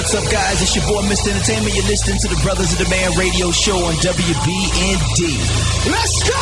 What's up, guys? It's your boy, Mr. Entertainment. You're listening to the Brothers of the Man radio show on WBND. Let's go!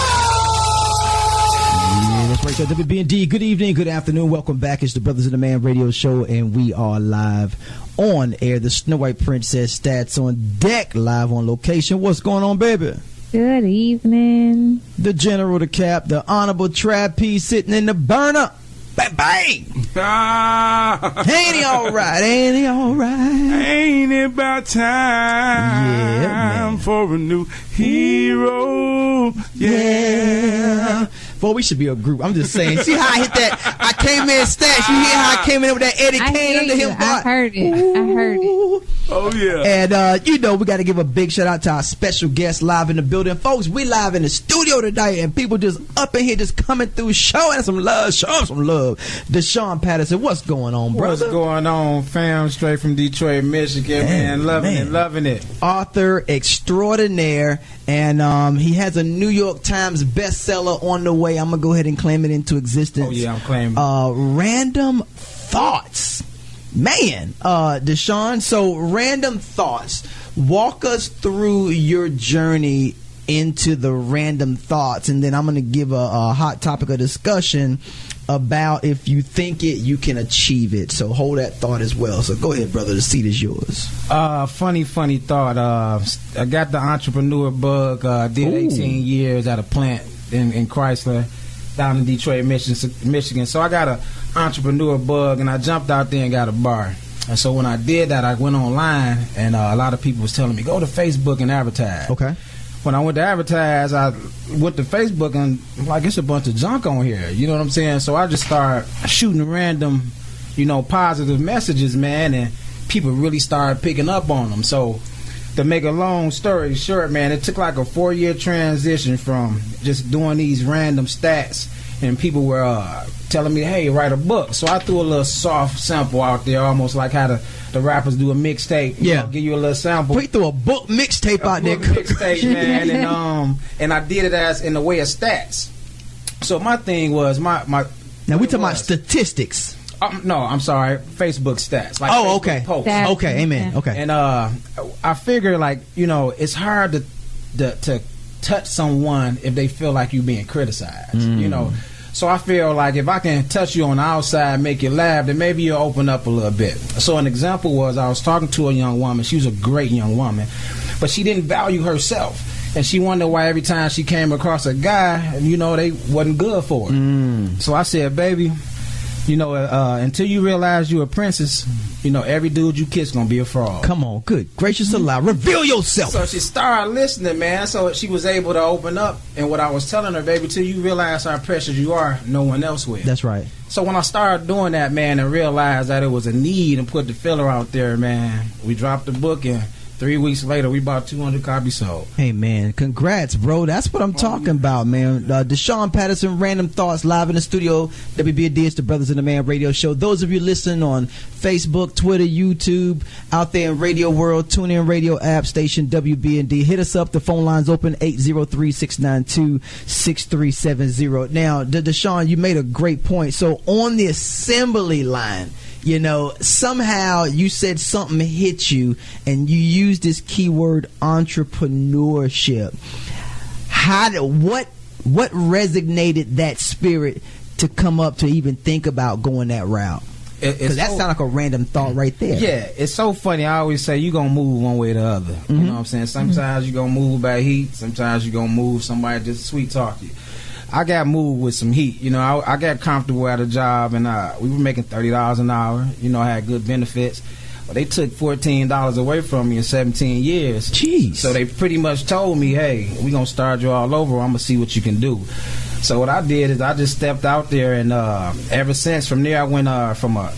Yeah, that's right, so WBND. Good evening, good afternoon. Welcome back. It's the Brothers of the Man radio show, and we are live on air. The Snow White Princess Stats on deck, live on location. What's going on, baby? Good evening. The General, the Cap, the Honorable Trapeze sitting in the burner. Bang, bang. Ain't he all right? Ain't he all right? Ain't it about time for a new hero? Yeah. Boy, we should be a group. I'm just saying. See how I hit that? I came in stats. You hear how I came in with that Eddie Kane under him? I heard it. I heard it. Oh, yeah. And, you know, we got to give a big shout out to our special guest live in the building. Folks, we live in the studio tonight, and people just up in here just coming through, showing some love. Deshaun Patterson, what's going on, brother? What's going on, fam? Straight from Detroit, Michigan, man. Loving it. Author extraordinaire, and he has a New York Times bestseller on the way. I'm going to go ahead and claim it into existence. Oh, yeah, I'm claiming Random Thoughts. Man, Deshaun, so Random Thoughts. Walk us through your journey into the Random Thoughts, and then I'm going to give a hot topic of discussion about if you think it, you can achieve it. So hold that thought as well. So go ahead, brother. The seat is yours. Funny thought. I got the entrepreneur bug. Did 18 years at a plant in Chrysler down in Detroit, Michigan. So I got a entrepreneur bug, and I jumped out there and got a bar. And so when I did that, I went online, and a lot of people was telling me, go to Facebook and advertise. Okay. When I went to advertise, I went to Facebook, and like, it's a bunch of junk on here. You know what I'm saying? So I just started shooting random, positive messages, man, and people really started picking up on them. So to make a long story short, man, it took like a 4-year transition from just doing these random stats, and people were telling me, hey, write a book. So I threw a little soft sample out there, almost like how the rappers do a mixtape. Yeah. Give you a little sample. We threw a book mixtape out there. Mixtape, man, and I did it as in the way of stats. So my thing was my now we talking about statistics. No, I'm sorry, Facebook stats. Like Facebook okay. Posts. Okay, amen. Okay. And I figure, it's hard to touch someone if they feel like you're being criticized. So I feel like if I can touch you on the outside, make you laugh, then maybe you'll open up a little bit. So an example was, I was talking to a young woman. She was a great young woman, but she didn't value herself. And she wondered why every time she came across a guy, they wasn't good for her. So I said, baby, until you realize you're a princess, every dude you kiss gonna be a fraud. Come on, good gracious alive, reveal yourself. So she started listening, man. So she was able to open up. And what I was telling her, baby, till you realize how precious you are, no one else will. That's right. So when I started doing that, man, and realized that it was a need and put the filler out there, man, we dropped the book, and 3 weeks later, we bought 200 copies sold. Hey, man, congrats, bro. That's what I'm talking about, man. Deshaun Patterson, Random Thoughts, live in the studio. WBND, it's the Brothers in the Man radio show. Those of you listening on Facebook, Twitter, YouTube, out there in Radio World, TuneIn Radio app station, WBND, hit us up. The phone line's open, 803-692-6370. Now, Deshaun, you made a great point. So on the assembly line, somehow you said something hit you, and you used this keyword entrepreneurship. What resonated that spirit to come up to even think about going that route? Because that sounds like a random thought right there. Yeah, it's so funny. I always say you're going to move one way or the other. You know what I'm saying? Sometimes you're going to move by heat. Sometimes you're going to move somebody just sweet talk you. I got moved with some heat. I got comfortable at a job, and we were making $30 an hour. I had good benefits. But they took $14 away from me in 17 years. Jeez. So they pretty much told me, hey, we're going to start you all over. I'm going to see what you can do. So what I did is I just stepped out there, and ever since, from there I went from a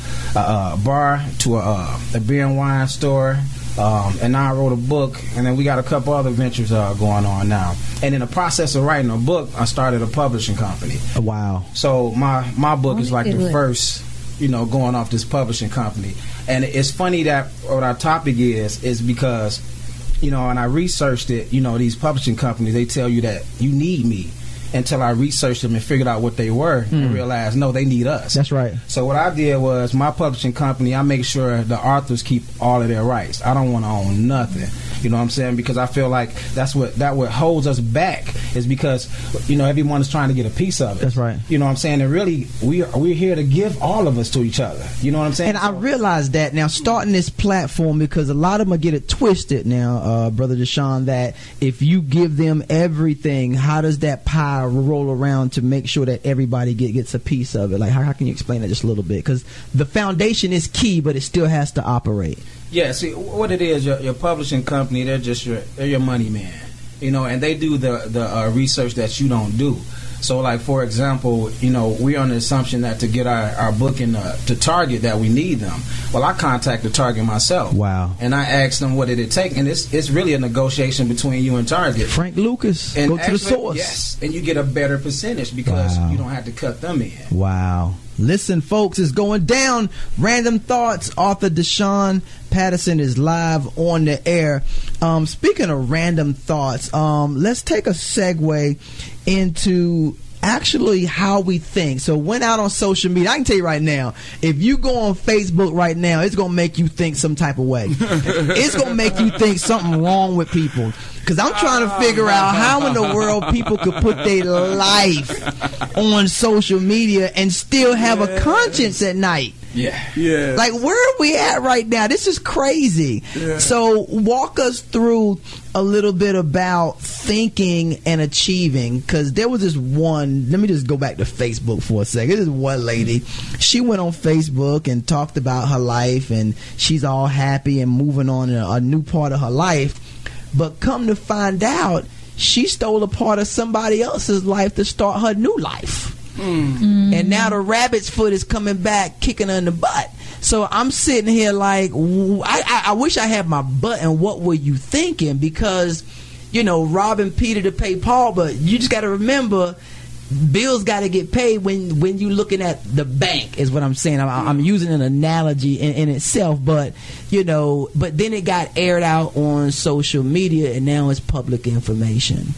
bar to a beer and wine store. And now I wrote a book, and then we got a couple other ventures going on now. And in the process of writing a book, I started a publishing company. Oh, wow. So my book is like the first, going off this publishing company. And it's funny that what our topic is because, and I researched it, these publishing companies, they tell you that you need me. until I researched them and figured out what they were and realized, no, they need us. That's right. So what I did was, my publishing company, I make sure the authors keep all of their rights. I don't want to own nothing. You know what I'm saying? Because I feel like what holds us back is because, you know, everyone is trying to get a piece of it. That's right. You know what I'm saying? And really, we're here to give all of us to each other. You know what I'm saying? And I realize that now, starting this platform, because a lot of them get it twisted now, Brother Deshaun, that if you give them everything, how does that pie roll around to make sure that everybody gets a piece of it? Like, how can you explain that just a little bit? Because the foundation is key, but it still has to operate. Yeah, see, what it is, your publishing company, they're your money man, you know, and they do the research that you don't do. So, like, for example, you know, we're on the assumption that to get our book to Target that we need them. Well, I contacted Target myself. Wow. And I asked them what did it take, and it's really a negotiation between you and Target. Frank Lucas, and go to the source. Yes, and you get a better percentage because you don't have to cut them in. Wow. Listen, folks, it's going down. Random Thoughts, author Deshaun Patterson is live on the air. Speaking of random thoughts, let's take a segue into actually how we think. So went out on social media. I can tell you right now, if you go on Facebook right now, it's going to make you think some type of way. It's going to make you think something wrong with people. Because I'm trying to figure out how in the world people could put their life on social media and still have a conscience at night. Yeah. Like, where are we at right now? This is crazy. Yeah. So walk us through a little bit about thinking and achieving, because there was this one, let me just go back to Facebook for a second. This one lady, she went on Facebook and talked about her life, and she's all happy and moving on in a new part of her life. But come to find out, she stole a part of somebody else's life to start her new life. And now the rabbit's foot is coming back, kicking her in the butt. So I'm sitting here like, I wish I had my butt, and what were you thinking? Because, you know, robbing Peter to pay Paul, but you just got to remember, bills got to get paid when you looking at the bank, is what I'm saying. I'm using an analogy in itself, but, you know, but then it got aired out on social media, and now it's public information.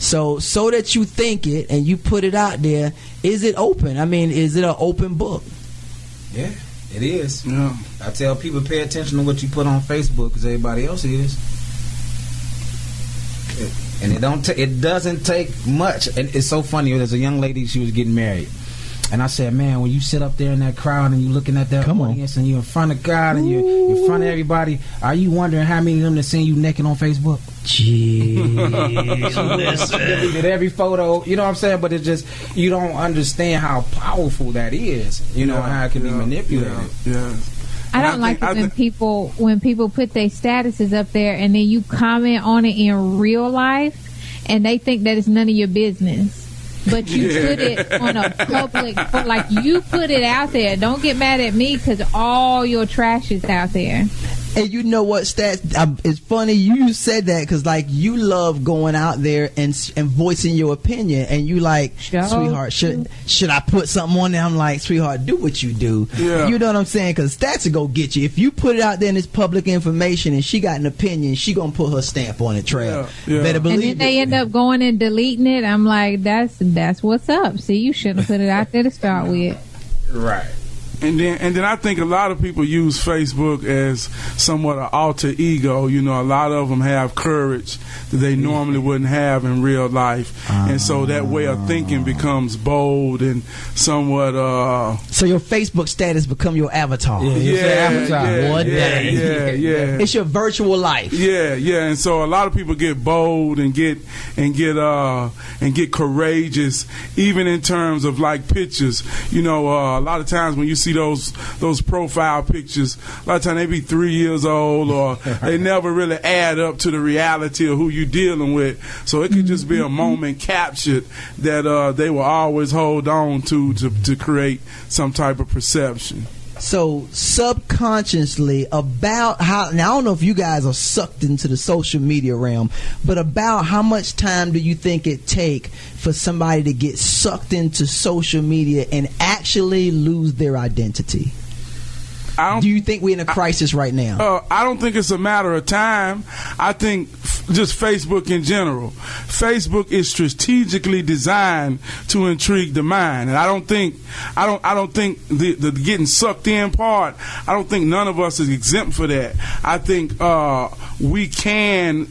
So that you think it and you put it out there, is it open? I mean, is it an open book? Yeah, it is. Yeah. I tell people, pay attention to what you put on Facebook, because everybody else is. And it doesn't take much. And it's so funny. There's a young lady, she was getting married. And I said, man, when you sit up there in that crowd and you looking at that audience and you're in front of God and you're in front of everybody, are you wondering how many of them that seen you naked on Facebook? Jeez, listen. Did every photo, you know what I'm saying? But it's just, you don't understand how powerful that is, you know, and how it can be manipulated. Yeah. I don't like it when people put their statuses up there and then you comment on it in real life and they think that it's none of your business. But you put it on a public, like, you put it out there. Don't get mad at me because all your trash is out there. And you know what, Stats? It's funny you said that, because, like, you love going out there and voicing your opinion, and you like, sweetheart, should I put something on there? I'm like, sweetheart, do what you do. Yeah. You know what I'm saying? Because Stats will go get you. If you put it out there and it's public information and she got an opinion, she gonna put her stamp on it, Trav. Yeah. Better believe it. And then they end up going and deleting it. I'm like, that's what's up. See, you shouldn't put it out there to start with. Right. And then I think a lot of people use Facebook as somewhat an alter ego. You know, a lot of them have courage that they normally wouldn't have in real life, and so that way of thinking becomes bold and somewhat. So your Facebook status become your avatar. Yeah, One day. Yeah. It's your virtual life. Yeah, and so a lot of people get bold and get courageous, even in terms of like pictures. You know, a lot of times when you see those profile pictures, a lot of times they be 3 years old, or they never really add up to the reality of who you dealing with. So it could just be a moment captured that they will always hold on to create some type of perception. So subconsciously, about how, now I don't know if you guys are sucked into the social media realm, but about how much time do you think it take for somebody to get sucked into social media and actually lose their identity? Do you think we're in a crisis right now? I don't think it's a matter of time. I think just Facebook in general. Facebook is strategically designed to intrigue the mind, and I don't think the getting sucked in part. I don't think none of us is exempt for that. I think we can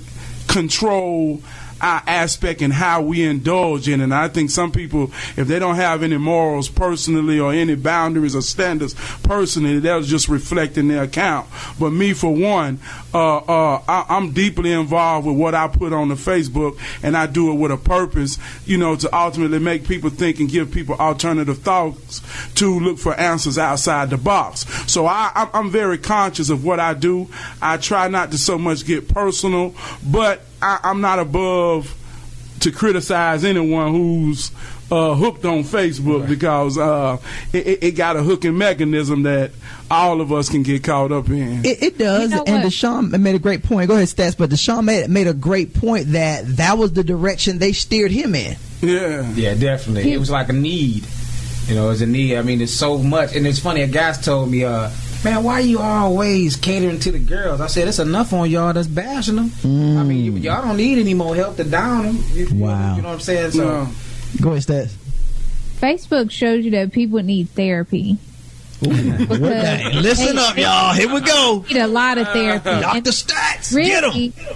control our aspect and how we indulge in it. And I think some people, if they don't have any morals personally or any boundaries or standards personally, that'll just reflect in their account. But me, for one, I'm deeply involved with what I put on the Facebook, and I do it with a purpose, to ultimately make people think and give people alternative thoughts to look for answers outside the box. So I'm very conscious of what I do. I try not to so much get personal, but I'm not above to criticize anyone who's hooked on Facebook, right, because it got a hooking mechanism that all of us can get caught up in. It does, and Deshaun made a great point. Go ahead, Stats, but Deshaun made a great point that was the direction they steered him in. Yeah, definitely. It was like a need. It's a need. I mean, it's so much, and it's funny. A guy told me, man, why you always catering to the girls? I said, it's enough on y'all that's bashing them. I mean, y'all don't need any more help to down them. Wow. You know what I'm saying? So, go ahead, Stats. Facebook shows you that people need therapy. Listen up, y'all. Here we go. Need a lot of therapy. Dr. Stats, really, get him.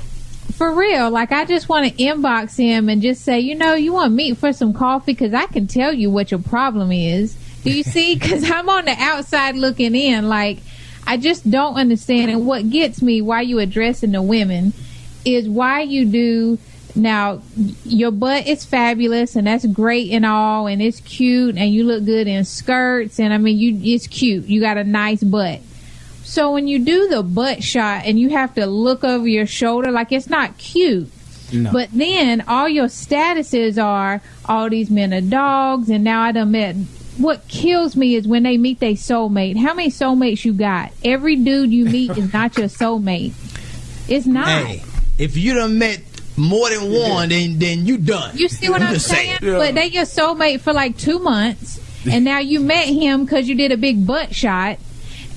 For real, like, I just want to inbox him and just say, you want to meet for some coffee? Because I can tell you what your problem is. Do you see? Because I'm on the outside looking in. Like, I just don't understand. And what gets me, why you addressing the women, is why you do. Now, your butt is fabulous, and that's great and all, and it's cute, and you look good in skirts, and I mean, it's cute. You got a nice butt. So when you do the butt shot and you have to look over your shoulder, like, it's not cute. No. But then all your statuses are, all these men are dogs, and now I done met. What kills me is when they meet their soulmate. How many soulmates you got? Every dude you meet is not your soulmate. It's not. Hey, if you done met more than one, then you done. You see what I'm saying? Yeah. But they your soulmate for like 2 months, and now you met him because you did a big butt shot,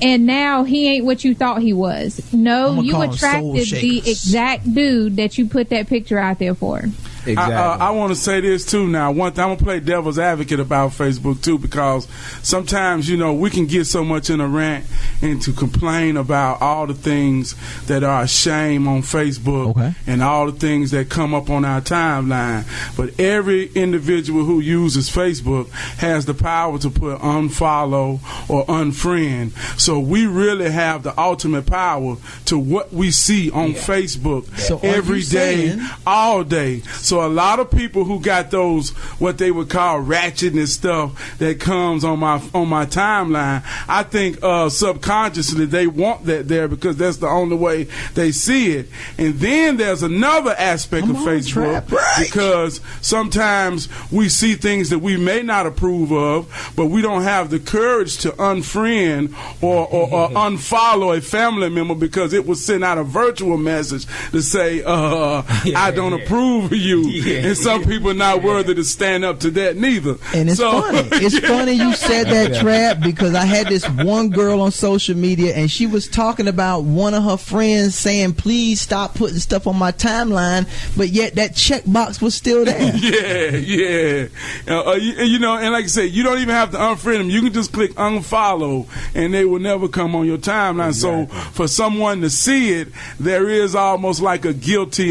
and now he ain't what you thought he was. No, you attracted the exact dude that you put that picture out there for. Exactly. I want to say this too now. One thing, I'm going to play devil's advocate about Facebook too, because sometimes, we can get so much in a rant and to complain about all the things that are a shame on Facebook, and all the things that come up on our timeline. But every individual who uses Facebook has the power to put unfollow or unfriend. So we really have the ultimate power to what we see on Facebook every day, all day. So a lot of people who got those, what they would call ratchetness stuff that comes on my timeline, I think subconsciously they want that there because that's the only way they see it. And then there's another aspect of Facebook, because sometimes we see things that we may not approve of, but we don't have the courage to unfriend or unfollow a family member because it will send out a virtual message to say, I don't approve of you. And some people are not worthy to stand up to that neither. And it's funny. It's funny you said that, Trap, because I had this one girl on social media, and she was talking about one of her friends saying, please stop putting stuff on my timeline, but yet that checkbox was still there. Yeah. And like I said, you don't even have to unfriend them. You can just click unfollow, and they will never come on your timeline. Exactly. So for someone to see it, there is almost like a guilty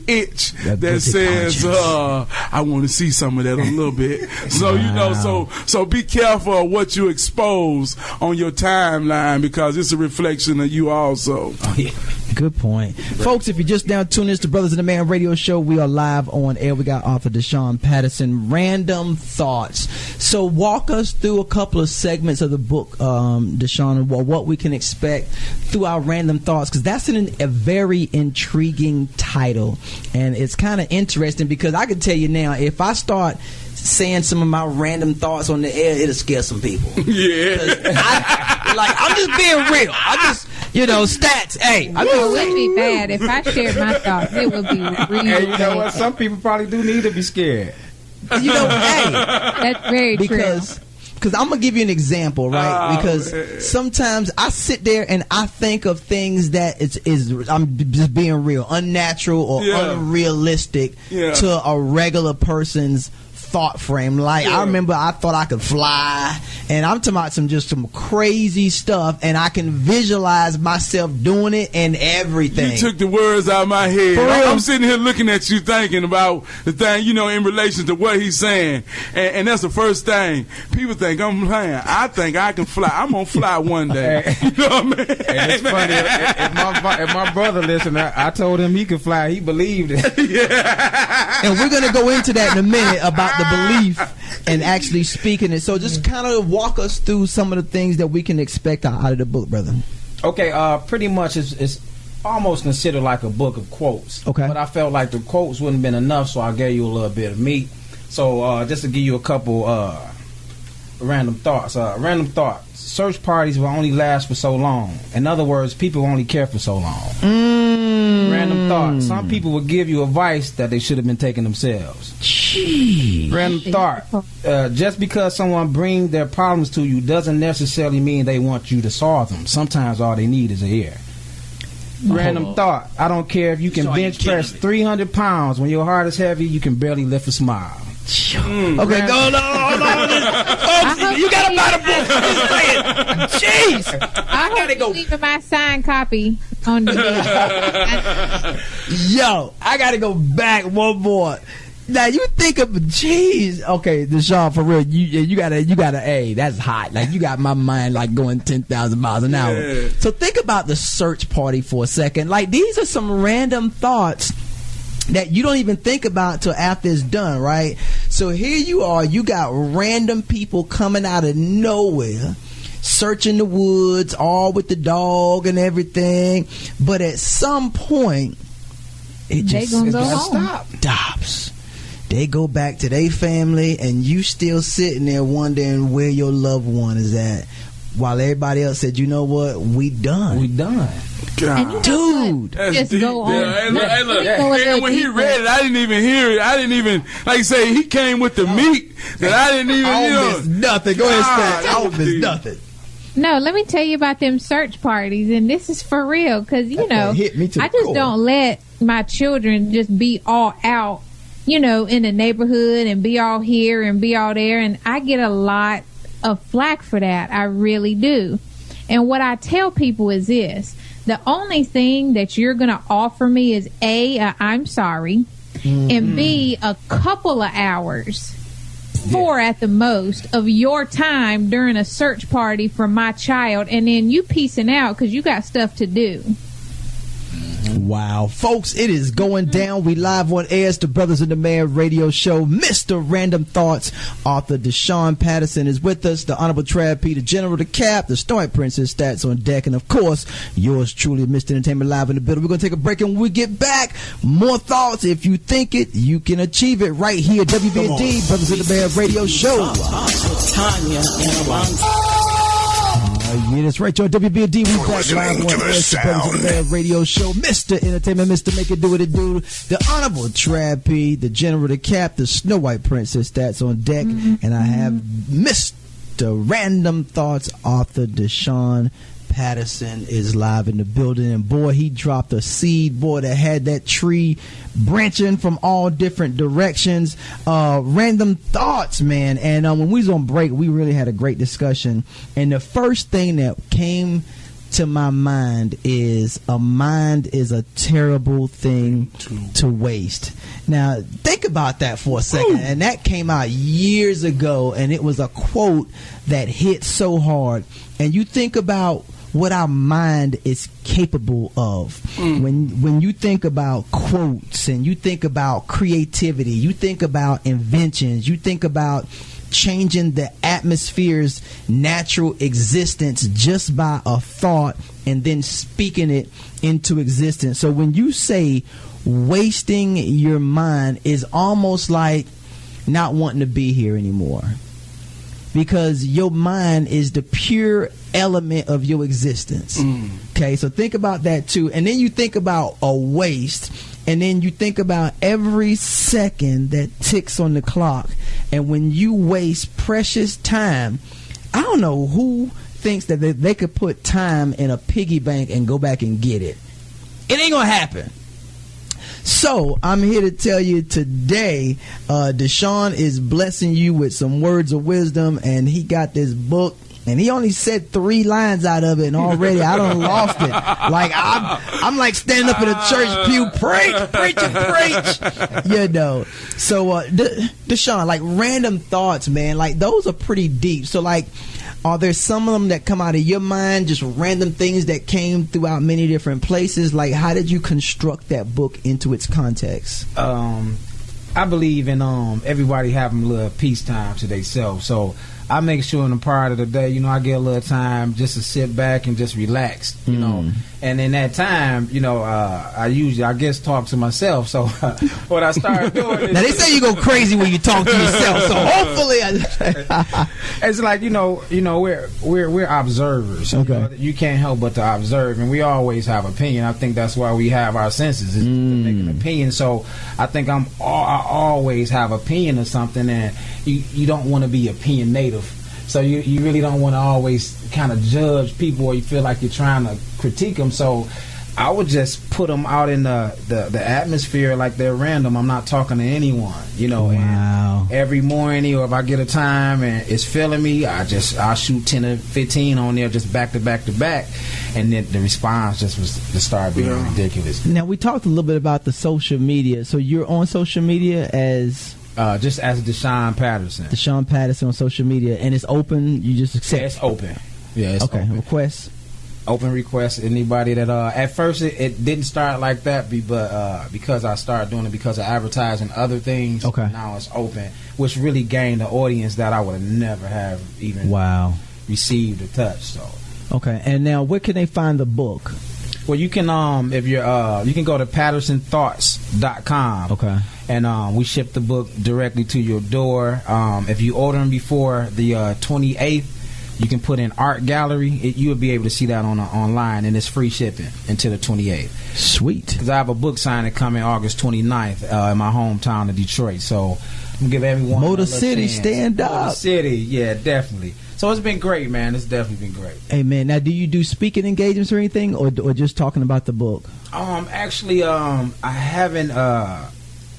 itch that says, I want to see some of that a little bit. So, so be careful of what you expose on your timeline, because it's a reflection of you also. Oh, yeah. Good point. Folks, if you're just now tuning in to Brothers in the Man radio show, we are live on air. We got author Deshaun Patterson. Random Thoughts. So walk us through a couple of segments of the book, Deshaun, what we can expect through our Random Thoughts, because that's a very intriguing title. And it's kind of interesting because I can tell you now, if I start saying some of my random thoughts on the air, it'll scare some people. Yeah. I'm just being real. Stats. Hey, it would be bad if I shared my thoughts. It would be really Hey, you know what? Some people probably do need to be scared. Hey. That's very true. because I'm gonna give you an example, right? Because sometimes I sit there and I think of things that I'm just being real, unnatural or unrealistic to a regular person's thought frame. Like I remember I thought I could fly, and I'm talking about some crazy stuff, and I can visualize myself doing it and everything. You took the words out of my head. I'm sitting here looking at you thinking about the thing, in relation to what he's saying, and that's the first thing. People think I'm playing. I think I can fly. I'm gonna fly one day. You know what I mean? And it's funny, if my brother listened, I told him he could fly. He believed it. And we're gonna go into that in a minute about the belief and actually speaking it. So just kind of walk us through some of the things that we can expect out of the book, brother. Okay, pretty much it's almost considered like a book of quotes. Okay. But I felt like the quotes wouldn't have been enough, so I gave you a little bit of meat. So just to give you a couple random thoughts. Random thought. Search parties will only last for so long. In other words, people only care for so long. Random thought. Some people will give you advice that they should have been taking themselves. Jeez. Random thought. Just because someone brings their problems to you doesn't necessarily mean they want you to solve them. Sometimes all they need is an ear. Random thought. I don't care if you can bench press 300 pounds. When your heart is heavy, you can barely lift a smile. Okay, no. Folks, you gotta buy the book. Jeez, I gotta go. Leaving my signed copy on the Yo, I gotta go back one more. Now you think of, jeez, okay, Deshaun, for real, you gotta, hey, that's hot. Like you got my mind like going 10,000 miles an hour. Yeah. So think about the search party for a second. Like these are some random thoughts that you don't even think about till after it's done, right? So here you are, you got random people coming out of nowhere, searching the woods, all with the dog and everything. But at some point, it just stops. They go back to their family, and you still sitting there wondering where your loved one is at, while everybody else said, you know what, we done. God. Dude, just go on. Hey, look. And when he read it, I didn't even hear it. I didn't even, like you say, he came with the meat that I didn't even, I don't miss nothing. Go ahead, Stan. I don't miss nothing. No, let me tell you about them search parties, and this is for real, because, I just don't let my children just be all out, in the neighborhood and be all here and be all there, and I get a lot of flack for that. I really do. And what I tell people is this: the only thing that you're going to offer me is A, I'm sorry, and B, a couple of hours, 4 at the most, of your time during a search party for my child, and then you peacing out because you got stuff to do. Wow, folks, it is going down. We live on air. It's the Brothers in the Man radio show. Mr. Random Thoughts, author Deshaun Patterson is with us. The Honorable Trav P, the General, the Cap, the Stoic Princess Stats on deck, and of course, yours truly, Mr. Entertainment, live in the building. We're going to take a break, and when we get back, more thoughts. If you think it, you can achieve it right here. WBD, Brothers in the Man radio show. Yeah, that's right, y'all. WBD, we back live on the radio show. Mr. Entertainment, Mr. Make It Do What It Do. The Honorable Trav P, the General, the Cap, the Snow White Princess that's on deck. And I have Mr. Random Thoughts, author Deshaun Patterson is live in the building, and boy, he dropped a seed, boy, that had that tree branching from all different directions. Random thoughts, man. And when we was on break, we really had a great discussion, and the first thing that came to my mind is a mind is a terrible thing to waste. Now think about that for a second. And that came out years ago, and it was a quote that hit so hard. And you think about what our mind is capable of. When you think about quotes, and you think about creativity, you think about inventions, you think about changing the atmosphere's natural existence just by a thought and then speaking it into existence. So when you say wasting your mind, is almost like not wanting to be here anymore, because your mind is the pure element of your existence. Okay, so think about that too. And then you think about a waste, and then you think about every second that ticks on the clock, and when you waste precious time, I don't know who thinks that they could put time in a piggy bank and go back and get it. It ain't gonna happen. So I'm here to tell you today, Deshaun is blessing you with some words of wisdom, and he got this book, and he only said 3 lines out of it, and already I done lost it. Like I'm like standing up in a church pew, preach, you know. So Deshaun, like random thoughts, man, like those are pretty deep. So like, are there some of them that come out of your mind, just random things that came throughout many different places? Like, how did you construct that book into its context? I believe in everybody having a little peace time to themselves. So I make sure in the part of the day, you know, I get a little time just to sit back and just relax, you know. And in that time, you know, I guess talk to myself. So what I started doing is, now they say you go crazy when you talk to yourself. So hopefully, it's like you know we're observers. Okay. You know, you can't help but to observe, and we always have opinion. I think that's why we have our senses, is to make an opinion. So I think I always have opinion of something, and you don't want to be opinionative. So you really don't want to always kind of judge people, or you feel like you're trying to critique them. So I would just put them out in the atmosphere like they're random. I'm not talking to anyone, you know. Wow. And every morning, or if I get a time and it's feeling me, I'll shoot 10 or 15 on there just back to back to back. And then the response just was to start being ridiculous. Now, we talked a little bit about the social media. So you're on social media as... just as Deshaun Patterson. Deshaun Patterson on social media, and it's open. You just accept. Yeah, it's open. Yeah, it's okay. Open. Requests. Open requests. Anybody that at first it didn't start like that, but because I started doing it because of advertising other things. Okay. Now it's open, which really gained the audience that I would have never have even received or touched. So. Okay, and now where can they find the book? Well, you can if you're you can go to PattersonThoughts.com. Okay. And we ship the book directly to your door. If you order them before the 28th, you can put in Art Gallery. You will be able to see that online, and it's free shipping until the 28th. Sweet. Because I have a book signing coming August 29th in my hometown of Detroit. So I'm gonna give everyone Motor City, chance. stand up. Motor City, yeah, definitely. So it's been great, man. It's definitely been great. Hey, man. Now, do you do speaking engagements or anything, or just talking about the book? Actually, I haven't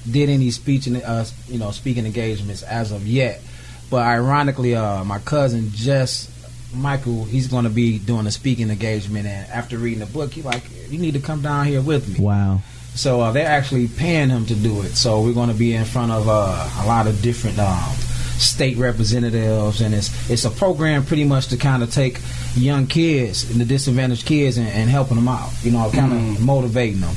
did any speaking engagements as of yet. But ironically, my cousin Jess Michael, he's going to be doing a speaking engagement, and after reading the book, he's like, "You need to come down here with me." Wow. So they're actually paying him to do it. So we're going to be in front of a lot of different state representatives, and it's a program pretty much to kind of take young kids, the disadvantaged kids, and helping them out, you know, kind of motivating them.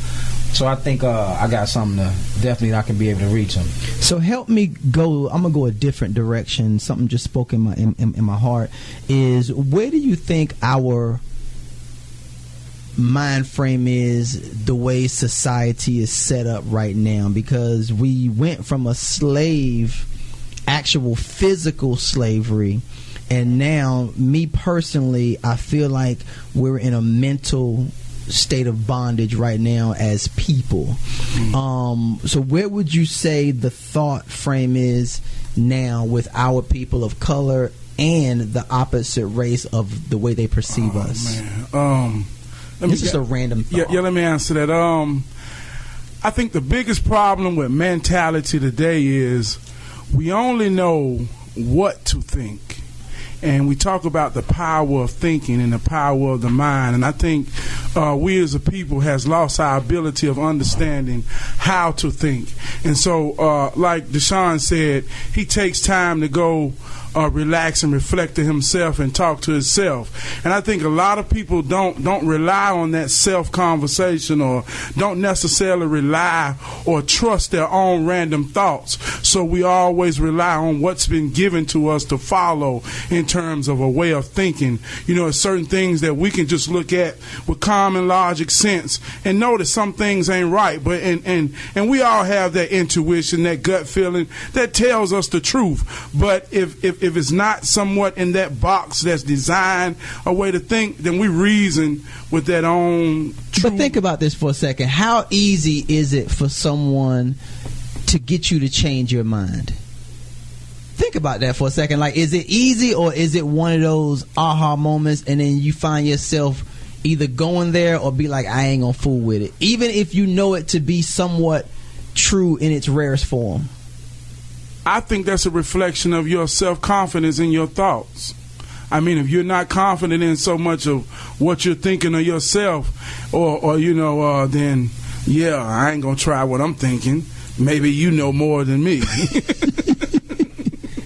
So I think I got something that I can be able to reach them. So help me go. I'm gonna go a different direction. Something just spoke in my heart is, where do you think our mind frame is, the way society is set up right now? Because we went from a slave, actual physical slavery, and now, me personally, I feel like we're in a mental state of bondage right now as people. So where would you say the thought frame is now with our people of color and the opposite race of the way they perceive us? Man. This is a random thought. Yeah, let me answer that. I think the biggest problem with mentality today is we only know what to think. And we talk about the power of thinking and the power of the mind. And I think we as a people has lost our ability of understanding how to think. And so, like Deshaun said, he takes time to go relax and reflect to himself and talk to himself. And I think a lot of people don't rely on that self conversation, or don't necessarily rely or trust their own random thoughts. So we always rely on what's been given to us to follow in terms of a way of thinking. You know, certain things that we can just look at with common logic sense and know that some things ain't right. But and we all have that intuition, that gut feeling that tells us the truth. But if if it's not somewhat in that box that's designed a way to think, then we reason with that own truth. But think about this for a second. How easy is it for someone to get you to change your mind? Think about that for a second. Like, is it easy, or is it one of those aha moments and then you find yourself either going there or be like, I ain't gonna fool with it, even if you know it to be somewhat true in its rarest form? I think that's a reflection of your self-confidence in your thoughts. I mean, if you're not confident in so much of what you're thinking of yourself, or then yeah, I ain't gonna try what I'm thinking. Maybe you know more than me.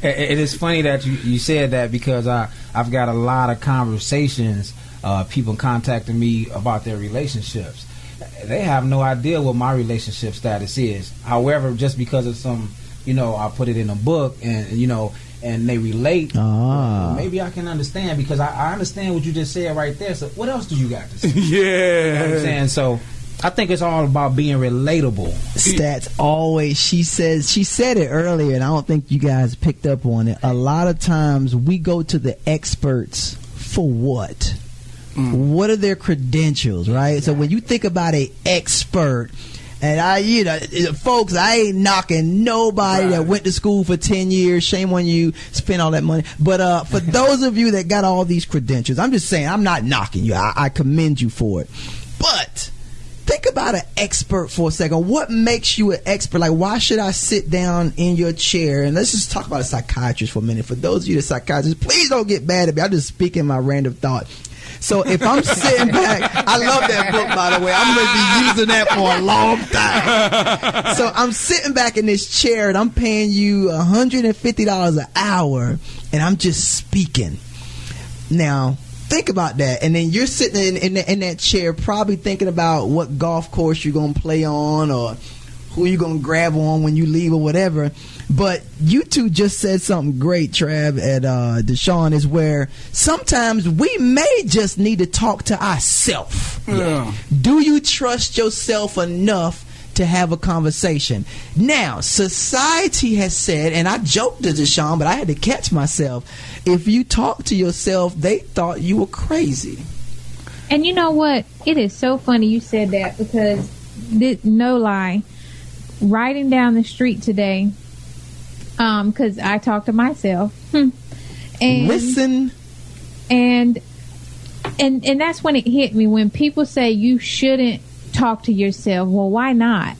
It is funny that you said that, because I've got a lot of conversations, people contacting me about their relationships. They have no idea what my relationship status is. However, just because of some, I put it in a book, and and they relate, well, maybe I can understand, because I understand what you just said right there. So what else do you got to say? Yeah. You know what I'm saying? So I think it's all about being relatable. Stats always, she said it earlier, and I don't think you guys picked up on it. A lot of times we go to the experts for what? What are their credentials, right? So when you think about an expert, and folks, I ain't knocking nobody that went to school for 10 years. Shame on you, spend all that money. But for those of you that got all these credentials, I'm just saying, I'm not knocking you. I commend you for it. But think about an expert for a second. What makes you an expert? Like, why should I sit down in your chair? And let's just talk about a psychiatrist for a minute. For those of you that are psychiatrists, please don't get mad at me. I'm just speaking my random thought. So if I'm sitting back, I love that book, by the way. I'm going to be using that for a long time. So I'm sitting back in this chair, and I'm paying you $150 an hour, and I'm just speaking. Now, think about that. And then you're sitting in that chair, probably thinking about what golf course you're going to play on, or who you're going to grab on when you leave, or whatever. But you two just said something great, Trav and Deshaun, is where sometimes we may just need to talk to ourselves. Yeah. Do you trust yourself enough to have a conversation? Now, society has said, and I joked to Deshaun, but I had to catch myself, if you talk to yourself, they thought you were crazy. And you know what? It is so funny you said that, because no lie, riding down the street today, because I talk to myself, and listen, and that's when it hit me, when people say you shouldn't talk to yourself. Well, why not?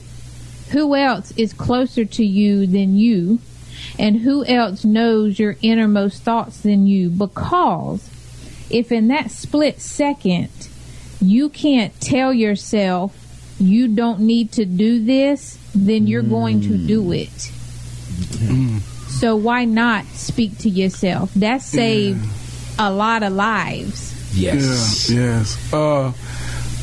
Who else is closer to you than you, and who else knows your innermost thoughts than you? Because if in that split second you can't tell yourself you don't need to do this, then you're going to do it. So why not speak to yourself? That saved a lot of lives. Yes. Yeah, yes.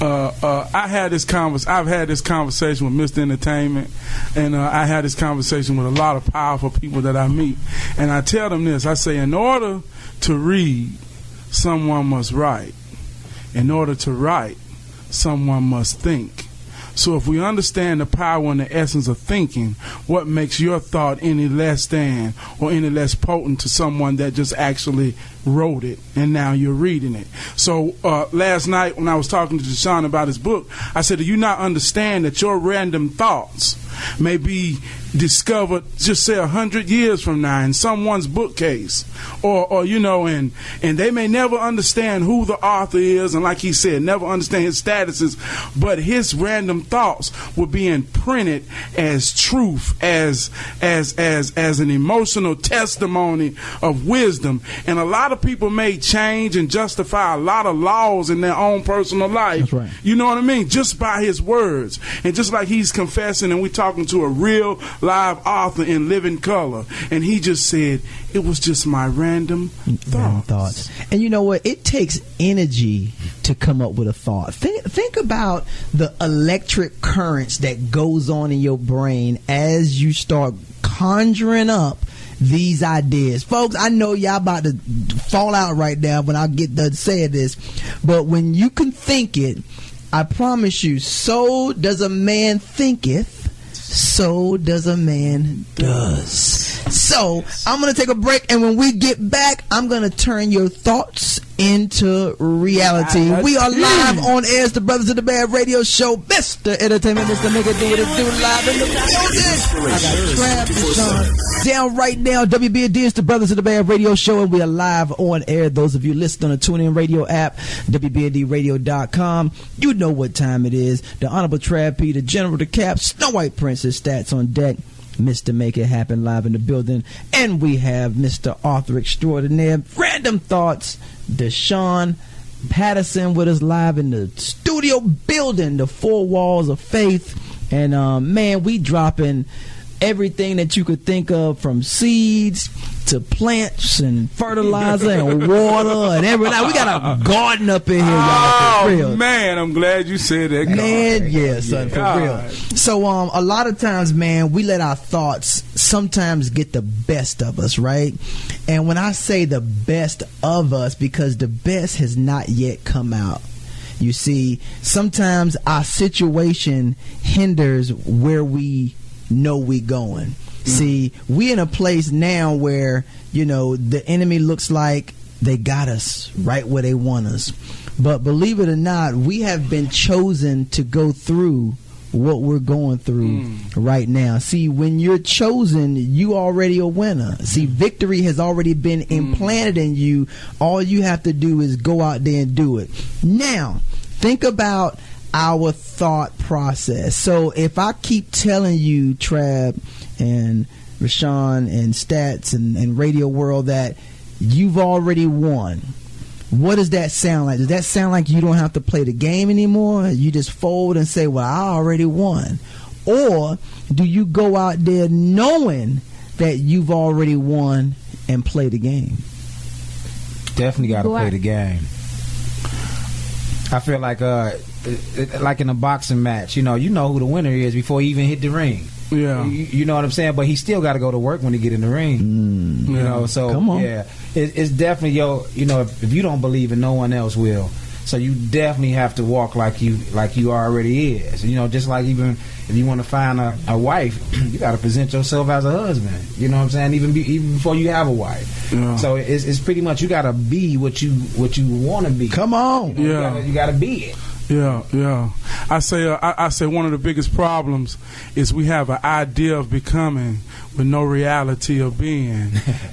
I've had this conversation with Mr. Entertainment, and I had this conversation with a lot of powerful people that I meet, and I tell them this. I say, in order to read, someone must write. In order to write, someone must think. So if we understand the power and the essence of thinking, what makes your thought any less than or any less potent to someone that just actually wrote it and now you're reading it? So last night when I was talking to Deshaun about his book, I said, do you not understand that your random thoughts may be discovered, just say 100 years from now, in someone's bookcase, or and they may never understand who the author is, and like he said, never understand his statuses, but his random thoughts will be imprinted as truth, as an emotional testimony of wisdom. And a lot of people may change and justify a lot of laws in their own personal life. That's right. You know what I mean? Just by his words. And just like he's confessing, and we're talking to a real live author in living color, and he just said, it was just my random thoughts. And you know what? It takes energy to come up with a thought. Think about the electric currents that goes on in your brain as you start conjuring up these ideas. Folks, I know y'all about to fall out right now when I get done saying this, but when you can think it, I promise you, so does a man thinketh, so does a man does. So I'm going to take a break, and when we get back, I'm going to turn your thoughts into reality. We are live on air. It's the Brothers of the Bad Radio Show. Mr. Entertainment, Mr. Make It Do What It Do, live in the building. I got Trav Deshaun down right now. WBD is the Brothers of the Bad Radio Show, and we are live on air. Those of you listening on the TuneIn Radio app, WBNDradio.com, you know what time it is. The Honorable Trav P, the General, the Cap, Snow White Princess, Stats on deck. Mr. Make It Happen live in the building. And we have Mr. Author Extraordinaire, Random Thoughts, Deshaun Patterson with us live in the studio building, the four walls of faith. And man, we dropping everything that you could think of, from seeds to plants and fertilizer and water and everything. We got a garden up in here, y'all. For real. Man, I'm glad you said that. Man, yeah, son, for real. So a lot of times, man, we let our thoughts sometimes get the best of us, right? And when I say the best of us, because the best has not yet come out. You see, sometimes our situation hinders where we know we going. See, we in a place now where, you know, the enemy looks like they got us right where they want us. But believe it or not, we have been chosen to go through what we're going through right now. See, when you're chosen, you already a winner. See, victory has already been implanted in you. All you have to do is go out there and do it. Now, think about our thought process. So if I keep telling you, Trav and Rashawn and Stats and Radio World, that you've already won, what does that sound like? Does that sound like you don't have to play the game anymore? You just fold and say, well, I already won? Or do you go out there knowing that you've already won and play the game? Definitely got to play the game. I feel like in a boxing match, you know who the winner is before he even hit the ring. Yeah, you know what I'm saying. But he still got to go to work when he get in the ring. You know, so come on. Yeah, it's definitely if you don't believe it, no one else will. So you definitely have to walk like you already is. You know, just like even if you want to find a wife, you got to present yourself as a husband. You know what I'm saying? Even before you have a wife. Yeah. So it's pretty much you got to be what you want to be. Come on. You got to be it. Yeah. I say one of the biggest problems is we have an idea of becoming with no reality of being.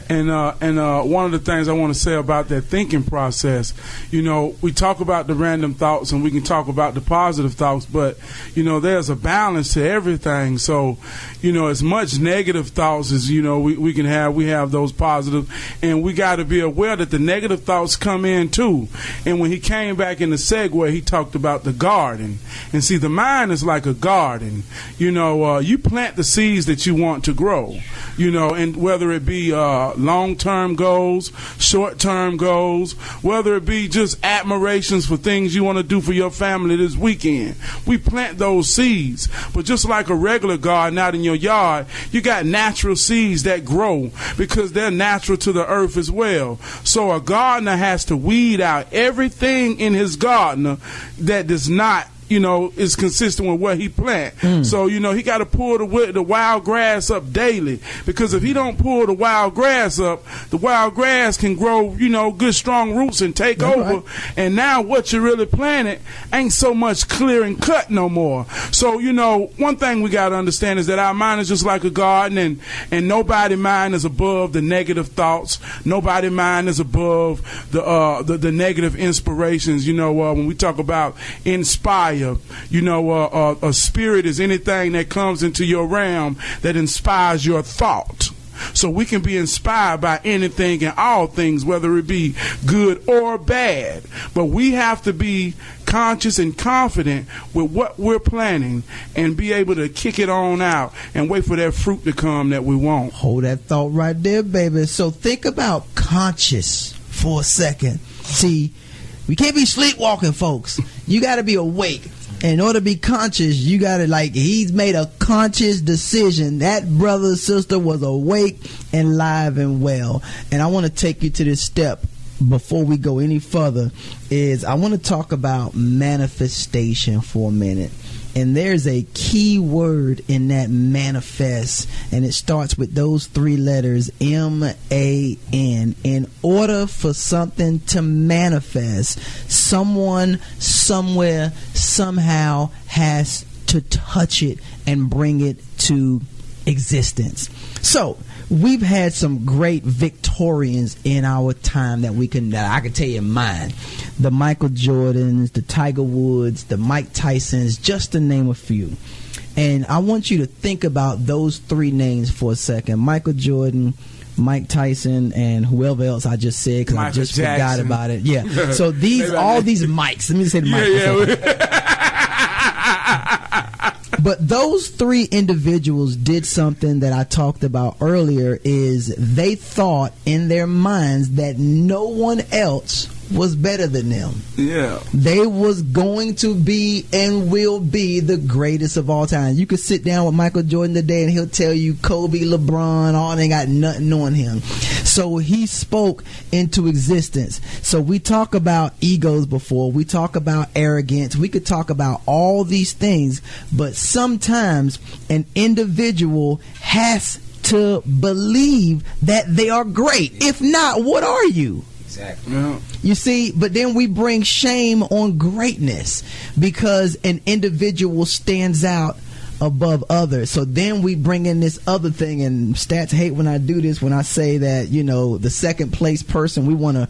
and one of the things I want to say about that thinking process, we talk about the random thoughts and we can talk about the positive thoughts, but there's a balance to everything. So as much negative thoughts as we can have, we have those positive, and we got to be aware that the negative thoughts come in too. And when he came back in the segue, he talked about the garden. And see, the mind is like a garden. You plant the seeds that you want to grow, and whether it be long-term goals, short-term goals, whether it be just admirations for things you want to do for your family this weekend, we plant those seeds. But just like a regular garden out in your yard, you got natural seeds that grow because they're natural to the earth as well. So a gardener has to weed out everything in his garden that does not is consistent with what he plant. So, he got to pull the wild grass up daily, because if he don't pull the wild grass up, the wild grass can grow, good strong roots and take over. Right. And now what you really planted ain't so much clear and cut no more. So, one thing we got to understand is that our mind is just like a garden, and nobody mind is above the negative thoughts. Nobody mind is above the negative inspirations. When we talk about inspire, a spirit is anything that comes into your realm that inspires your thought. So we can be inspired by anything and all things, whether it be good or bad. But we have to be conscious and confident with what we're planning and be able to kick it on out and wait for that fruit to come that we want. Hold that thought right there, baby. So think about conscious for a second. See, we can't be sleepwalking, folks. You got to be awake. In order to be conscious, you got to, he's made a conscious decision. That brother, sister was awake and live and well. And I want to take you to this step before we go any further. I want to talk about manifestation for a minute. And there's a key word in that manifest, and it starts with those 3 letters, M-A-N. In order for something to manifest, someone, somewhere, somehow has to touch it and bring it to existence. So we've had some great Victorians in our time that I can tell you mine. The Michael Jordans, the Tiger Woods, the Mike Tysons, just to name a few. And I want you to think about those 3 names for a second. Michael Jordan, Mike Tyson, and whoever else I just said, because I just forgot about it. Yeah. So all these Mikes. Let me just say the Mike. But those 3 individuals did something that I talked about earlier, is they thought in their minds that no one else was better than them. Yeah. They was going to be and will be the greatest of all time. You could sit down with Michael Jordan today and he'll tell you Kobe, LeBron, all they got nothing on him. So he spoke into existence. So we talk about egos before. We talk about arrogance. We could talk about all these things. But sometimes an individual has to believe that they are great. If not, what are you? Exactly. Yeah. You see, but then we bring shame on greatness because an individual stands out above others. So then we bring in this other thing, and stats hate when I do this, when I say that, the second place person, we want to,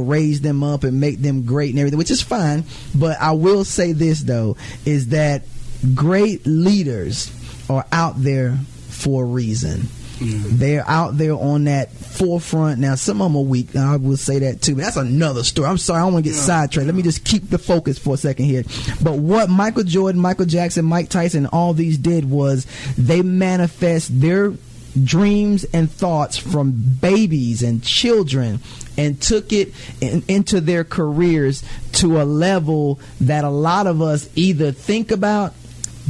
raise them up and make them great and everything, which is fine. But I will say this, though, is that great leaders are out there for a reason. They're out there on that forefront. Now, some of them are weak. I will say that too. But that's another story. I'm sorry. I don't want to get sidetracked. Let me just keep the focus for a second here. But what Michael Jordan, Michael Jackson, Mike Tyson, all these did was they manifest their dreams and thoughts from babies and children and took it into their careers to a level that a lot of us either think about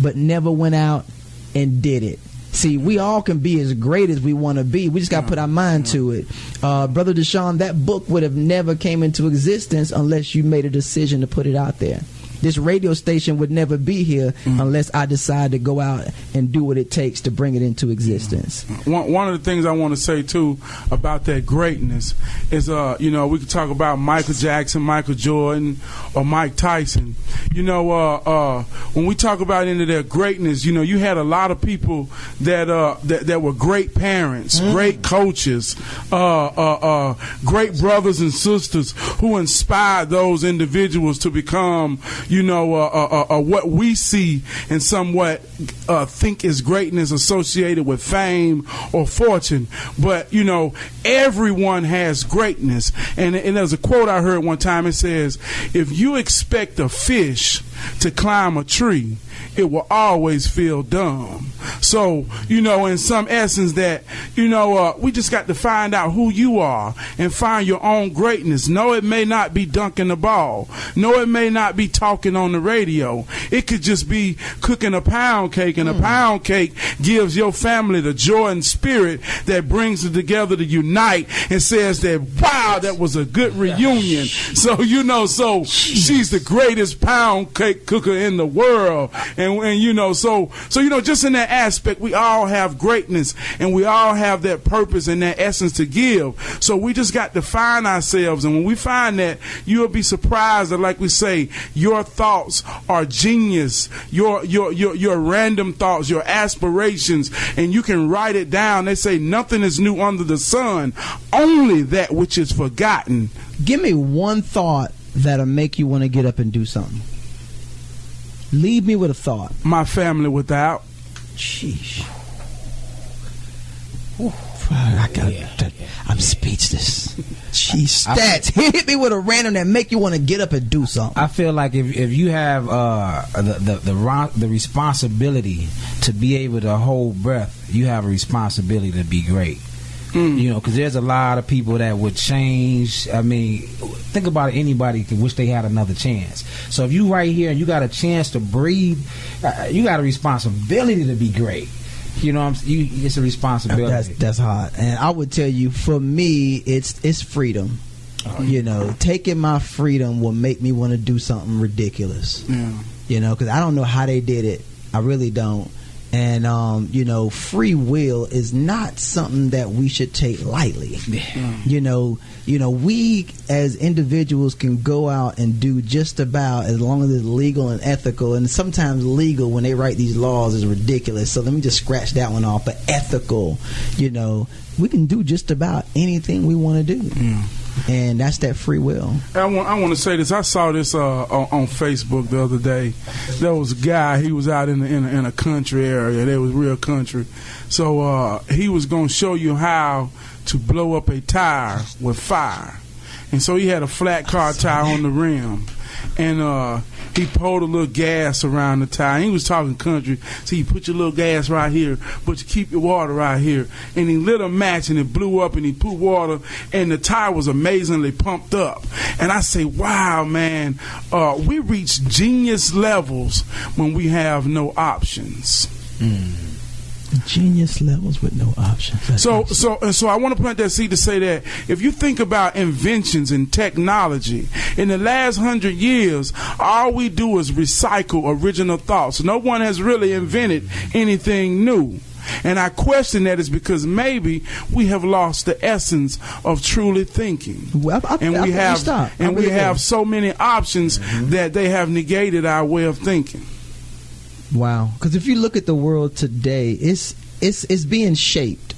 but never went out and did it. See, we all can be as great as we want to be. We just got to put our mind to it. Brother Deshaun, that book would have never came into existence unless you made a decision to put it out there. This radio station would never be here unless I decide to go out and do what it takes to bring it into existence. One of the things I want to say, too, about that greatness is, we could talk about Michael Jackson, Michael Jordan, or Mike Tyson. When we talk about into their greatness, you had a lot of people that were great parents, great coaches, great brothers and sisters who inspired those individuals to become what we see and somewhat think is greatness associated with fame or fortune. But, everyone has greatness. And there's a quote I heard one time. It says, if you expect a fish to climb a tree, it will always feel dumb. So, in some essence that, we just got to find out who you are and find your own greatness. No, it may not be dunking the ball. No, it may not be talking on the radio. It could just be cooking a pound cake, and a pound cake gives your family the joy and spirit that brings it together to unite and says that, wow, that was a good reunion. So, so she's the greatest pound cake cooker in the world. And just in that aspect, we all have greatness and we all have that purpose and that essence to give. So we just got to find ourselves. And when we find that, you'll be surprised that, like we say, your thoughts are genius, your random thoughts, your aspirations, and you can write it down. They say nothing is new under the sun, only that which is forgotten. Give me one thought that'll make you want to get up and do something. Leave me with a thought. My family without. Sheesh. I'm speechless. Jeez, stats. Hit me with a random that make you want to get up and do something. I feel like if you have the responsibility to be able to hold breath, you have a responsibility to be great. Because there's a lot of people that would change. I mean, think about it, anybody could wish they had another chance. So if you right here and you got a chance to breathe, you got a responsibility to be great. It's a responsibility. That's hard. And I would tell you, for me, it's freedom. You know, taking my freedom will make me want to do something ridiculous. Yeah. You know, because I don't know how they did it. I really don't. And you know, free will is not something that we should take lightly. You know, we as individuals can go out and do just about, as long as it's legal and ethical. And sometimes legal, when they write these laws, is ridiculous. So let me just scratch that one off. But ethical, you know, we can do just about anything we want to do. Yeah. And that's that free will. I want to say this. I saw this on Facebook the other day. There was a guy. He was out in a country area. They was real country. So he was going to show you how to blow up a tire with fire. And so he had a flat car tire on the rim. And he poured a little gas around the tire. He was talking country. So you put your little gas right here, but you keep your water right here. And he lit a match and it blew up and he put water and the tire was amazingly pumped up. And I say, wow, man, we reach genius levels when we have no options. Genius levels with no options. So I want to plant that seed to say that if you think about inventions and technology, in the last 100 years, all we do is recycle original thoughts. No one has really invented anything new. And I question that is because maybe we have lost the essence of truly thinking. And we have so many options that they have negated our way of thinking. Wow, because if you look at the world today, it's being shaped.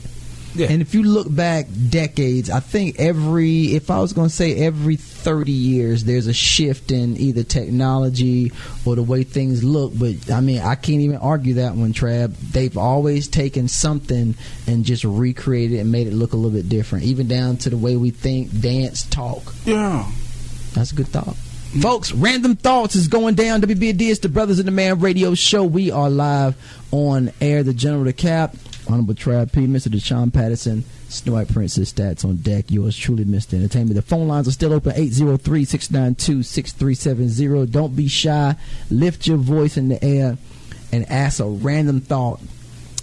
Yeah. And if you look back decades, I think if I was going to say every 30 years, there's a shift in either technology or the way things look. But I mean, I can't even argue that one, Trav. They've always taken something and just recreated it and made it look a little bit different, even down to the way we think, dance, talk. Yeah, that's a good thought. Folks, Random Thoughts is going down. WBD, it's the Brothers in the Man radio show. We are live on air. The General, the Cap, Honorable Trav P, Mr. Deshaun Patterson, Snow White Princess, Stats on deck. Yours truly, Mr. Entertainment. The phone lines are still open, 803-692-6370. Don't be shy. Lift your voice in the air and ask a random thought.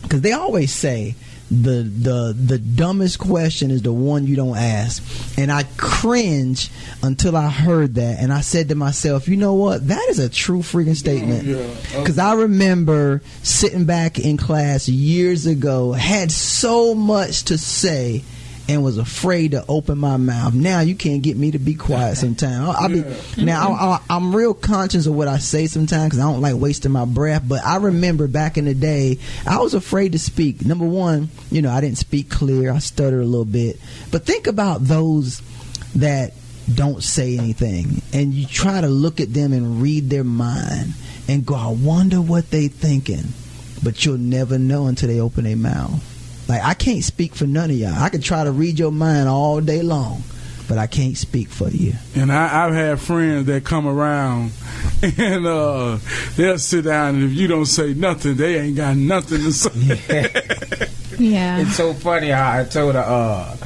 Because they always say the dumbest question is the one you don't ask. And I cringe until I heard that, and I said to myself, you know what, that is a true freaking statement. Because I remember sitting back in class years ago, had so much to say and was afraid to open my mouth. Now you can't get me to be quiet sometimes. I'm real conscious of what I say sometimes because I don't like wasting my breath. But I remember back in the day, I was afraid to speak. Number one, you know, I didn't speak clear. I stuttered a little bit. But think about those that don't say anything, and you try to look at them and read their mind and go, I wonder what they thinking. But you'll never know until they open their mouth. Like, I can't speak for none of y'all. I can try to read your mind all day long, but I can't speak for you. And I've had friends that come around and they'll sit down, and if you don't say nothing, they ain't got nothing to say. Yeah. It's so funny. I told her,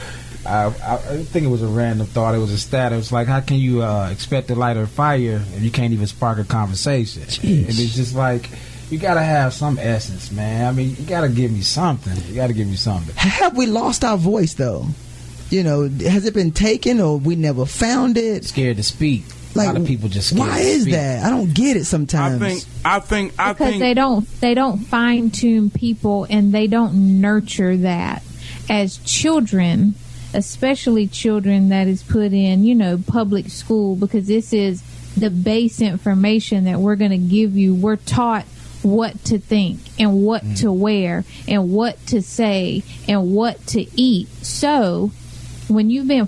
I think it was a random thought. It was a stat. It was like, how can you expect to light a fire if you can't even spark a conversation? Jeez. And it's just like, you gotta have some essence, man. I mean, you gotta give me something. Have we lost our voice, though? You know, has it been taken, or we never found it? Scared to speak. Like, a lot of people just scared why is that? I don't get it sometimes. I think because they don't fine tune people, and they don't nurture that as children, especially children that is put in, you know, public school, because this is the base information that we're going to give you. We're taught what to think and what to wear and what to say and what to eat. So when you've been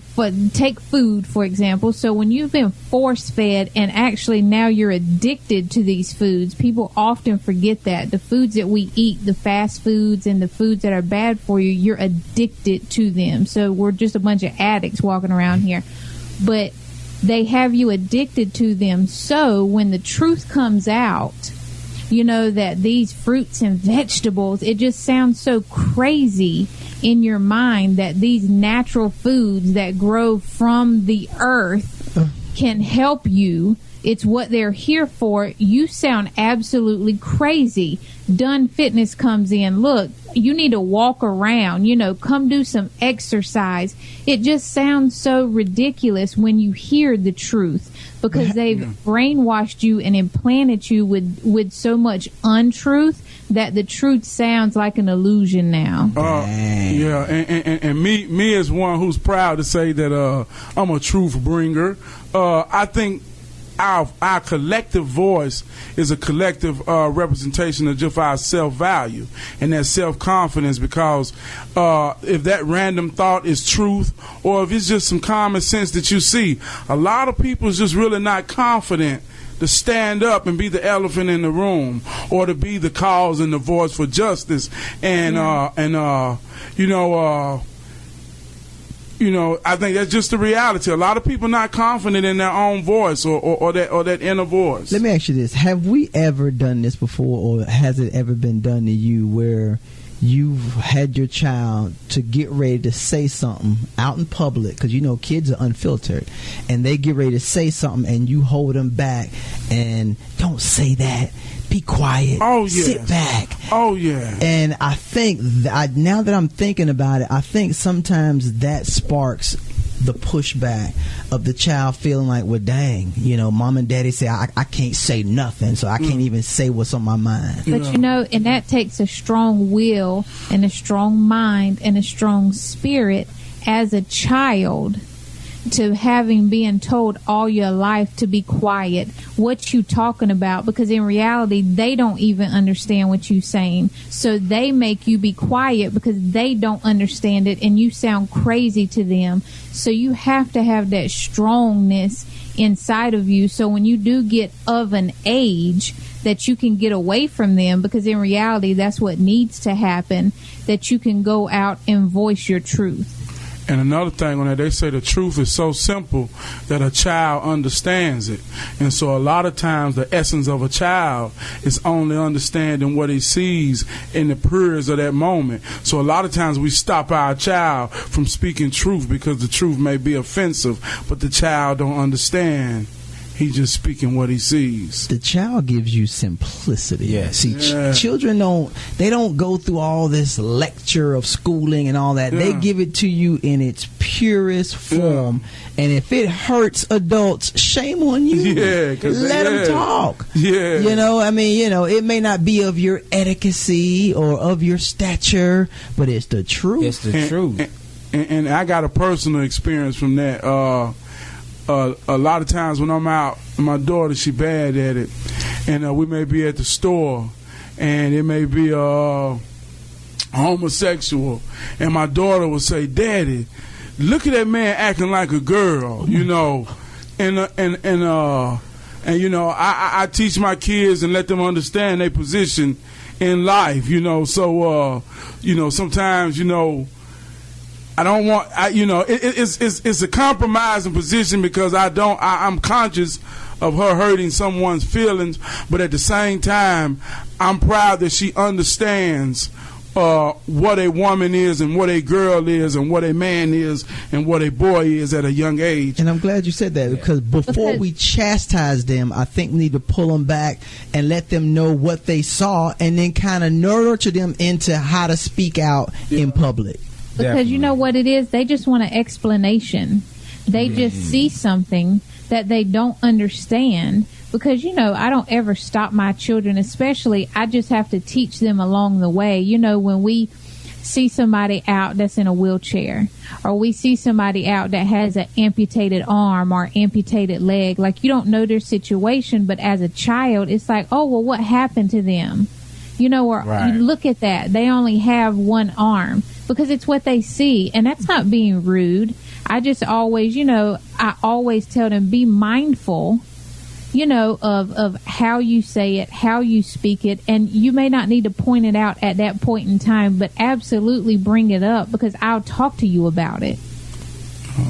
take food, for example. So when you've been force fed and actually now you're addicted to these foods, people often forget that the foods that we eat, the fast foods and the foods that are bad for you, you're addicted to them. So we're just a bunch of addicts walking around here, but they have you addicted to them. So when the truth comes out, you know, that these fruits and vegetables, it just sounds so crazy in your mind that these natural foods that grow from the earth can help you. It's what they're here for. You sound absolutely crazy. Done Fitness comes in. Look, you need to walk around, come do some exercise. It just sounds so ridiculous when you hear the truth, because they've brainwashed you and implanted you with so much untruth that the truth sounds like an illusion now. And me as one who's proud to say that I'm a truth bringer, I think our collective voice is a collective representation of just our self-value and that self-confidence, because if that random thought is truth, or if it's just some common sense that you see, a lot of people is just really not confident to stand up and be the elephant in the room, or to be the cause and the voice for justice. And I think that's just the reality. A lot of people not confident in their own voice or that inner voice. Let me ask you this: have we ever done this before, or has it ever been done to you, where you've had your child to get ready to say something out in public, because kids are unfiltered, and they get ready to say something and you hold them back and don't say that, be quiet, sit back. And I think now that I'm thinking about it, I think sometimes that sparks the pushback of the child feeling like, well, dang, mom and daddy say I can't say nothing, so I can't even say what's on my mind. But and that takes a strong will and a strong mind and a strong spirit as a child, to having been told all your life to be quiet. What you talking about? Because in reality, they don't even understand what you saying. So they make you be quiet because they don't understand it, and you sound crazy to them. So you have to have that strongness inside of you, so when you do get of an age that you can get away from them, because in reality, that's what needs to happen, that you can go out and voice your truth. And another thing on that, they say the truth is so simple that a child understands it. And so a lot of times the essence of a child is only understanding what he sees in the periods of that moment. So a lot of times we stop our child from speaking truth because the truth may be offensive, but the child don't understand. He's just speaking what he sees. The child gives you simplicity. Yes. See, children don't go through all this lecture of schooling and all that. Yeah. They give it to you in its purest form. Yeah. And if it hurts adults, shame on you. Yeah, let them talk. Yeah. It may not be of your etiquette or of your stature, but it's the truth. It's the truth. And I got a personal experience from that. A lot of times when I'm out, my daughter, she bad at it, and we may be at the store, and it may be homosexual, and my daughter will say, "Daddy, look at that man acting like a girl," I teach my kids and let them understand their position in life, So, sometimes, I don't want, it's a compromising position, because I'm conscious of her hurting someone's feelings, but at the same time, I'm proud that she understands what a woman is and what a girl is and what a man is and what a boy is at a young age. And I'm glad you said that, because before we chastise them, I think we need to pull them back and let them know what they saw, and then kind of nurture them into how to speak out in public. Because Definitely. You know what it is? They just want an explanation. They just see something that they don't understand. Because, I don't ever stop my children, especially, I just have to teach them along the way. When we see somebody out that's in a wheelchair, or we see somebody out that has an amputated arm or amputated leg, like, you don't know their situation, but as a child, it's like, oh, well, what happened to them? Right. You look at that. They only have one arm, because it's what they see. And that's not being rude. I just always, I always tell them, be mindful, of how you say it, how you speak it. And you may not need to point it out at that point in time, but absolutely bring it up, because I'll talk to you about it.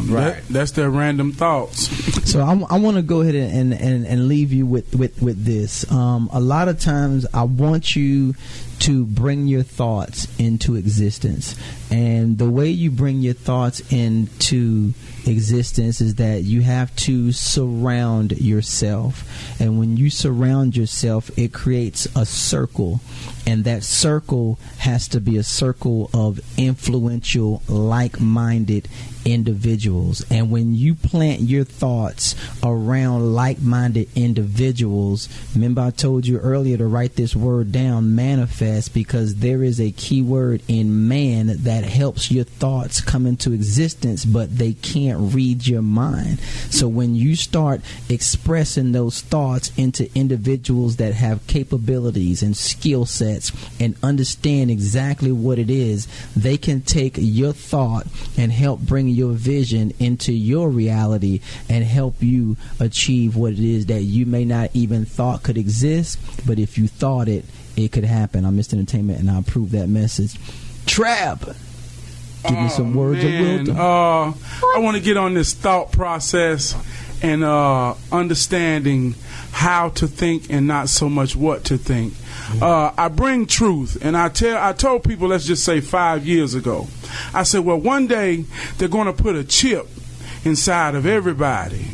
Right. That's their random thoughts. So I want to go ahead and leave you with this. A lot of times I want you to bring your thoughts into existence. And the way you bring your thoughts into existence is that you have to surround yourself. And when you surround yourself, it creates a circle. And that circle has to be a circle of influential, like-minded individuals. And when you plant your thoughts around like-minded individuals, remember I told you earlier to write this word down, manifest, because there is a key word in man that helps your thoughts come into existence, but they can't read your mind. So when you start expressing those thoughts into individuals that have capabilities and skill sets and understand exactly what it is, they can take your thought and help bring your vision into your reality and help you achieve what it is that you may not even thought could exist, but if you thought it, it could happen. I'm Mr. Entertainment, and I approve that message. Trap, give me some words of wisdom. I want to get on this thought process and understanding how to think and not so much what to think. I bring truth, and I told people, let's just say 5 years ago, I said, well, one day they're going to put a chip inside of everybody,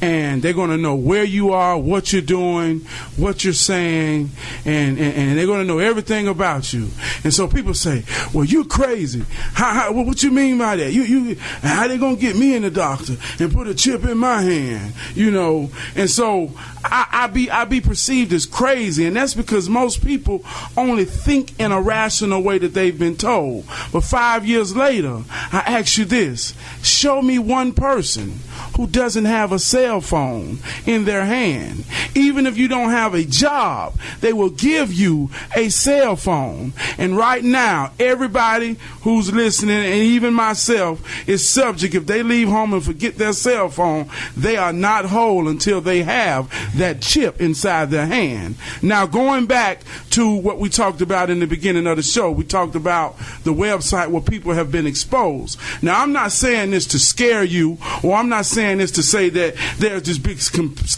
and they're going to know where you are, what you're doing, what you're saying, and they're going to know everything about you. And so people say, well, you're crazy. What you mean by that? You how they going to get me in the doctor and put a chip in my hand? You know, and so I be perceived as crazy, and that's because most people only think in a rational way that they've been told. But 5 years later, I ask you this: show me one person who doesn't have a cell phone in their hand. Even if you don't have a job, they will give you a cell phone. And right now, everybody who's listening, and even myself, is subject. If they leave home and forget their cell phone, they are not whole until they have that chip inside their hand. Now, going back to what we talked about in the beginning of the show, we talked about the website where people have been exposed. Now, I'm not saying this to scare you, or I'm not saying this to say that there's this big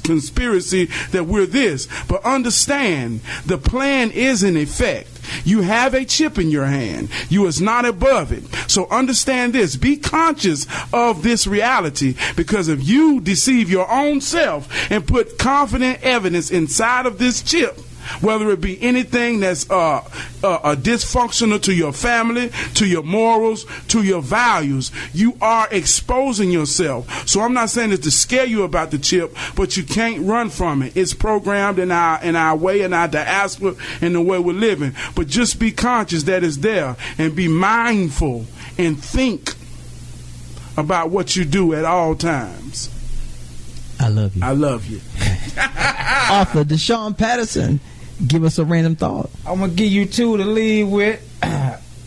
conspiracy that we're this, but understand the plan is in effect. You have a chip in your hand. You is not above it. So understand this. Be conscious of this reality, because if you deceive your own self and put confident evidence inside of this chip, whether it be anything that's dysfunctional to your family, to your morals, to your values, you are exposing yourself. So I'm not saying this to scare you about the chip, but you can't run from it. It's programmed in our way, in our diaspora, in the way we're living. But just be conscious that it's there, and be mindful and think about what you do at all times. I love you. I love you. Author Deshaun Patterson, give us a random thought. I'm going to give you two to lead with.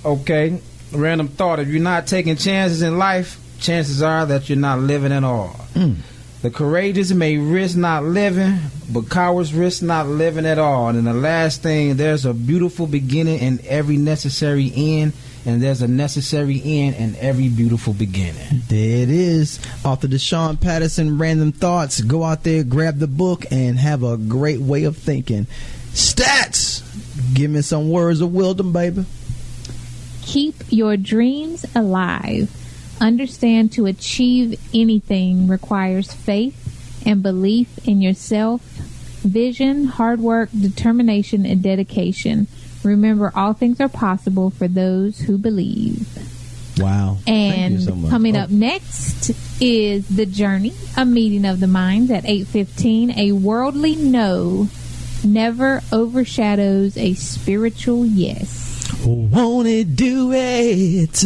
Okay. Random thought. If you're not taking chances in life, chances are that you're not living at all. The courageous may risk not living, but cowards risk not living at all. And then the last thing, there's a beautiful beginning in every necessary end, and there's a necessary end in every beautiful beginning. There it is. Author Deshaun Patterson, Random Thoughts. Go out there, grab the book, and have a great way of thinking. Stats, give me some words of wisdom, baby. Keep your dreams alive. Understand to achieve anything requires faith and belief in yourself, vision, hard work, determination, and dedication. Remember, all things are possible for those who believe. Wow. And so coming up next is The Journey, a meeting of the minds at 8:15. A worldly no never overshadows a spiritual yes. Won't it do it?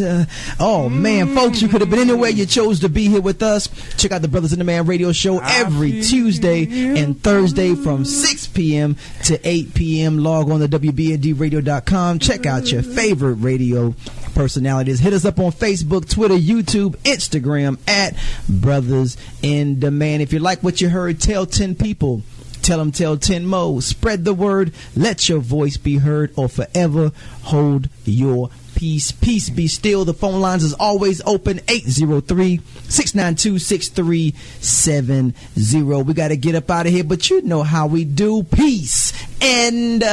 Oh man, folks, you could have been anywhere. You chose to be here with us. Check out the Brothers in the Man radio show every Tuesday and Thursday from 6 p.m. to 8 p.m. Log on to WBNDradio.com. Check out your favorite radio personalities. Hit us up on Facebook, Twitter, YouTube, Instagram at Brothers in the Man. If you like what you heard, tell 10 people. Tell them, tell 10 more. Spread the word. Let your voice be heard, or forever hold your peace. Peace be still. The phone lines is always open. 803-692-6370. We got to get up out of here, but you know how we do. Peace and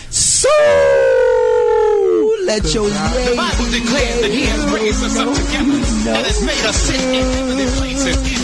so Let your yay. The Bible declares that he has raised us up together and has made us sit in heavenly places.